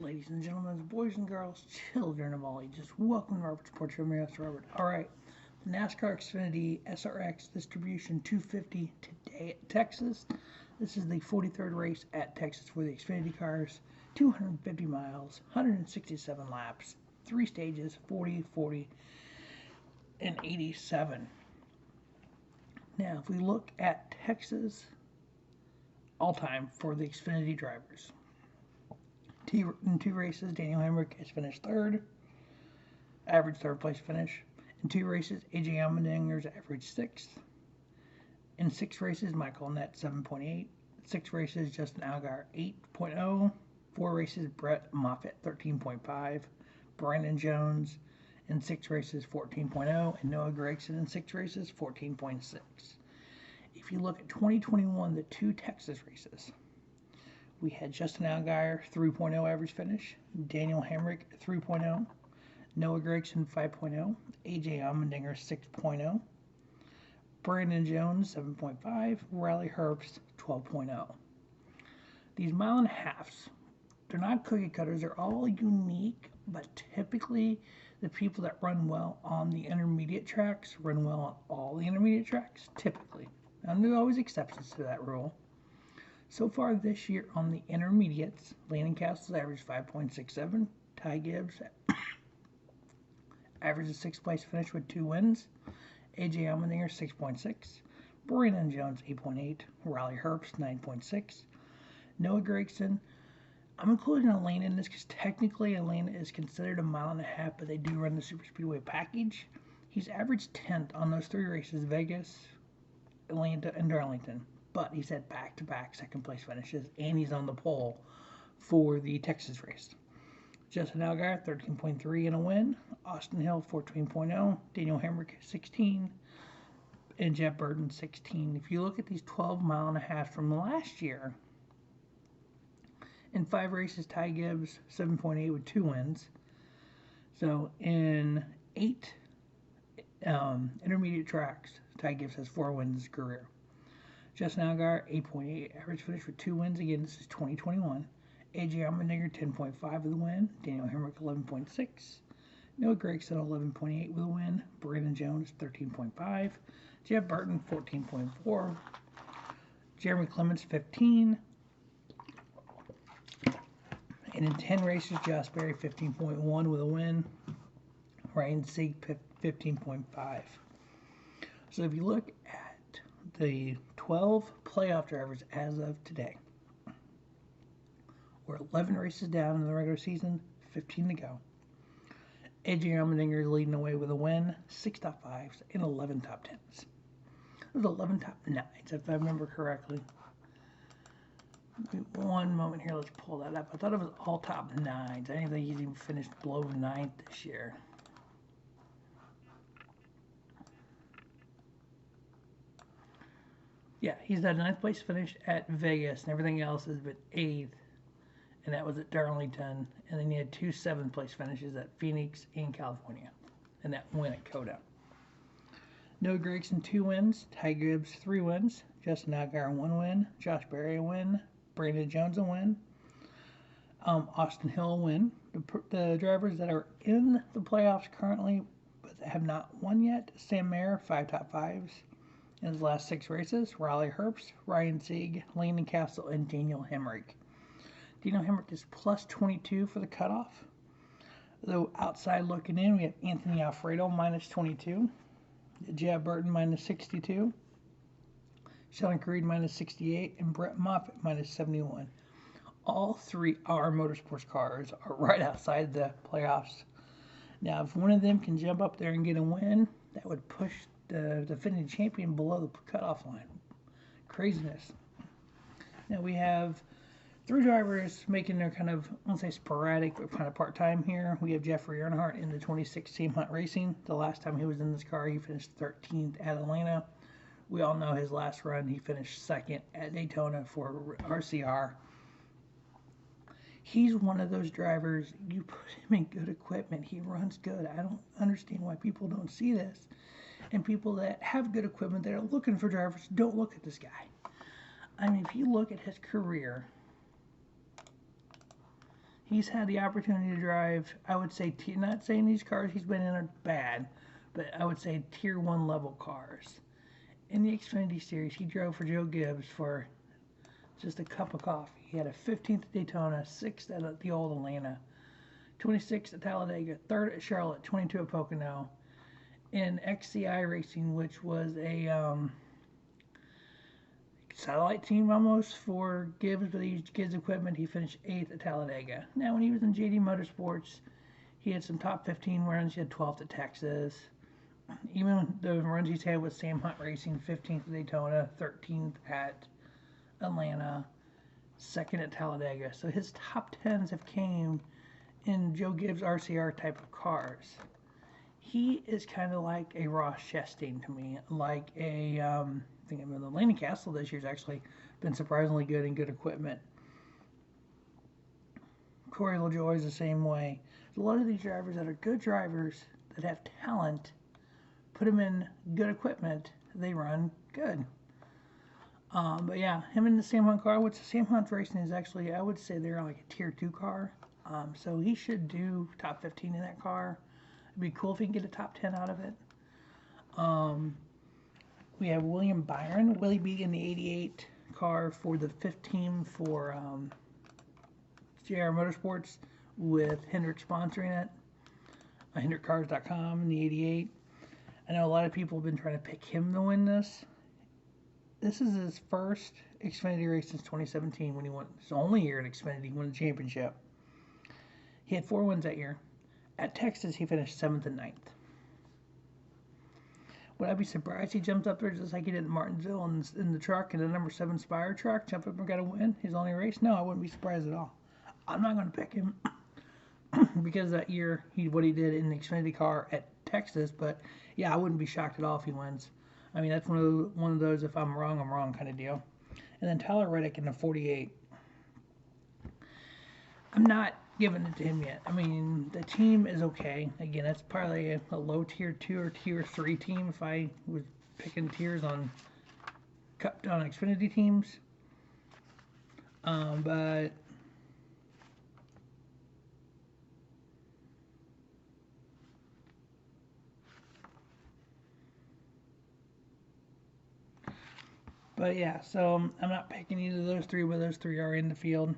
Ladies and gentlemen, boys and girls, children of all ages, welcome to Robert Sports Show. Mr. Robert. Alright, the NASCAR Xfinity SRX Distribution 250 today at Texas. This is the 43rd race at Texas for the Xfinity cars. 250 miles, 167 laps, 3 stages, 40, 40, and 87. Now, if we look at Texas all-time for the Xfinity drivers, in 2 races, Daniel Hemrick has finished 3rd, average 3rd place finish. In 2 races, AJ Allmendinger's averaged 6th. In 6 races, Michael Annett 7.8. 6 races, Justin Allgaier 8.0. 4 races, Brett Moffitt 13.5. Brandon Jones in 6 races 14.0, and Noah Gragson in 6 races 14.6. If you look at 2021, the 2 Texas races, we had Justin Allgaier 3.0 average finish, Daniel Hemrick 3.0, Noah Gragson 5.0, AJ Allmendinger 6.0, Brandon Jones 7.5, Riley Herbst 12.0. These mile and a halves, they're not cookie cutters, they're all unique, but typically the people that run well on the intermediate tracks run well on all the intermediate tracks, typically. Now, there are always exceptions to that rule. So far this year on the intermediates, Landon Castle's averaged 5.67. Ty Gibbs averaged a 6th place finish with 2 wins. AJ Allmendinger 6.6. Brandon Jones 8.8. Riley Herbst 9.6. Noah Gragson. I'm including Atlanta in this because technically Atlanta is considered a mile and a half, but they do run the super speedway package. He's averaged 10th on those 3 races: Vegas, Atlanta, and Darlington. But he's had back-to-back 2nd place finishes, and he's on the pole for the Texas race. Justin Allgaier, 13.3 in a win. Austin Hill, 14.0. Daniel Hemrick, 16. And Jeff Burton, 16. If you look at these 12 mile and a half from last year, in 5 races, Ty Gibbs, 7.8 with 2 wins. So in 8 intermediate tracks, Ty Gibbs has 4 wins in his career. Justin Allgaier, 8.8 average finish with 2 wins. Again, this is 2021. AJ Allmendinger, 10.5 with a win. Daniel Hemrick, 11.6. Noah Gragson, 11.8 with a win. Brandon Jones, 13.5. Jeff Burton, 14.4. Jeremy Clements, 15. And in 10 races, Josh Berry, 15.1 with a win. Ryan Sieg, 15.5. So if you look at the 12 playoff drivers as of today, we're 11 races down in the regular season, 15 to go. AJ Allmendinger is leading the way with a win, 6 top 5s, and 11 top 10s. There's 11 top 9s, if I remember correctly. One moment here, let's pull that up. I thought it was all top 9s. I didn't think he's even finished below 9th this year. Yeah, he's had a 9th place finish at Vegas, and everything else has been 8th, and that was at Darlington. And then he had 2 7th place finishes at Phoenix and California, and that win at Coda. Noah Gragson, 2 wins. Ty Gibbs, 3 wins. Justin Allgaier, 1 win. Josh Berry, a win. Brandon Jones, a win. Austin Hill, a win. The drivers that are in the playoffs currently but have not won yet: Sam Mayer, 5 top 5s. In his last 6 races, Riley Herbst, Ryan Sieg, Landon Castle, and Daniel Hemrick. Daniel Hemrick is plus 22 for the cutoff. Though outside looking in, we have Anthony Alfredo minus 22, Jeff Burton minus 62, Sheldon Creed minus 68, and Brett Moffitt minus 71. All 3 ARCA Motorsports cars are right outside the playoffs. Now, if one of them can jump up there and get a win, that would push the defending champion below the cutoff line. Craziness. Now we have 3 drivers making their kind of, I won't say sporadic, but kind of part-time here. We have Jeffrey Earnhardt in the 26 Team Hunt Racing. The last time he was in this car, he finished 13th at Atlanta. We all know his last run, he finished 2nd at Daytona for RCR. He's one of those drivers, you put him in good equipment, he runs good. I don't understand why people don't see this. And people that have good equipment that are looking for drivers don't look at this guy. I mean, if you look at his career, he's had the opportunity to drive, I would say, not saying these cars he's been in are bad, but I would say tier 1 level cars. In the Xfinity Series, he drove for Joe Gibbs for just a cup of coffee. He had a 15th at Daytona, 6th at the Old Atlanta, 26th at Talladega, 3rd at Charlotte, 22 at Pocono. In XCI Racing, which was a satellite team almost for Gibbs, but he used Gibbs equipment, he finished 8th at Talladega. Now, when he was in JD Motorsports, he had some top 15 runs. He had 12th at Texas. Even the runs he's had with Sam Hunt Racing, 15th at Daytona, 13th at Atlanta, 2nd at Talladega. So his top 10s have came in Joe Gibbs RCR type of cars. He is kind of like a Ross Chastain to me, like a, I think the Laney Castle this year's actually been surprisingly good and good equipment. Corey LaJoie is the same way. There's a lot of these drivers that are good drivers that have talent, put them in good equipment, they run good. But yeah, him in the Sam Hunt car, which the Sam Hunt Racing is actually, I would say they're like a tier 2 car. So he should do top 15 in that car. It'd be cool if he can get a top 10 out of it. We have William Byron, Willie B in the 88 car for the 5th team for JR Motorsports with Hendrick sponsoring it. HendrickCars.com in the 88. I know a lot of people have been trying to pick him to win this. This is his first Xfinity race since 2017 when he won. His only year in Xfinity, he won the championship. He had 4 wins that year. At Texas, he finished 7th and 9th. Would I be surprised he jumped up there just like he did at Martinsville in the truck, in the number 7 Spire truck, jumped up and got a win, his only race? No, I wouldn't be surprised at all. I'm not going to pick him because that year, what he did in the Xfinity car at Texas, but yeah, I wouldn't be shocked at all if he wins. I mean, that's one of those, if I'm wrong kind of deal. And then Tyler Reddick in the 48. I'm not giving it to him yet. I mean, the team is okay. Again, that's probably a low tier 2 or tier 3 team if I was picking tiers on Xfinity teams. But yeah, so I'm not picking either of those 3, but those 3 are in the field.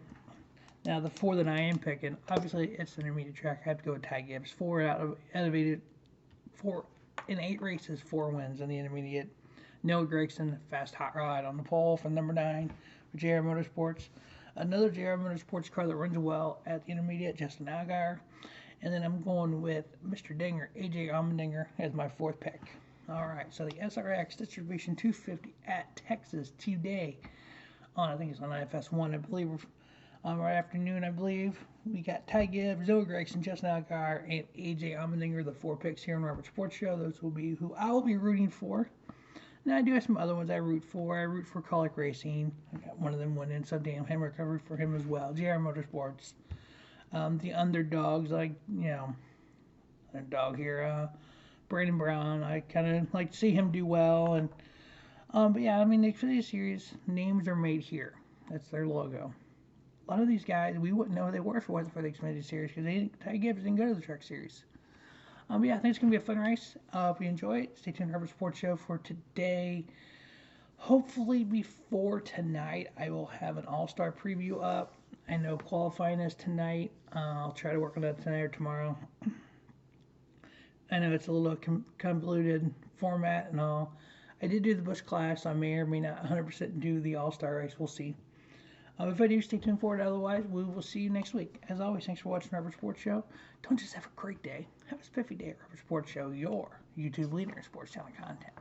Now, the 4 that I am picking, obviously, it's an intermediate track. I have to go with Ty Gibbs. 4 out of elevated, 4 in 8 races, 4 wins in the intermediate. Noah Gragson, fast hot rod on the pole for number 9 for JR Motorsports. Another JR Motorsports car that runs well at the intermediate, Justin Allgaier. And then I'm going with Mr. Dinger, AJ Allmendinger, as my 4th pick. All right, so the SRX Distribution 250 at Texas today. I think it's on IFS1, I believe. Right afternoon, I believe. We got Ty Gibbs, Noah Gragson, Justin Allgaier, and AJ Allmendinger, the 4 picks here on Robert Sports Show. Those will be who I will be rooting for. Now, I do have some other ones I root for. I root for Colic Racing. I got one of them winning, so Dan Hemrick, I root for him as well. JR Motorsports. The underdogs, like, underdog here. Brandon Brown, I kind of like to see him do well. And but yeah, I mean, the Xfinity Series, names are made here. That's their logo. A lot of these guys, we wouldn't know who they were if it wasn't for the Xfinity Series because Ty Gibbs didn't go to the Truck Series. But yeah, I think it's going to be a fun race. If you enjoy it, stay tuned to Robert Sports Show for today. Hopefully before tonight, I will have an All-Star preview up. I know qualifying is tonight. I'll try to work on that tonight or tomorrow. I know it's a little convoluted format and all. I did do the Busch Clash, so I may or may not 100% do the All-Star race. We'll see. If I do, stay tuned for it. Otherwise, we will see you next week. As always, thanks for watching Robert Sports Show. Don't just have a great day. Have a spiffy day at Robert Sports Show, your YouTube leader in sports channel content.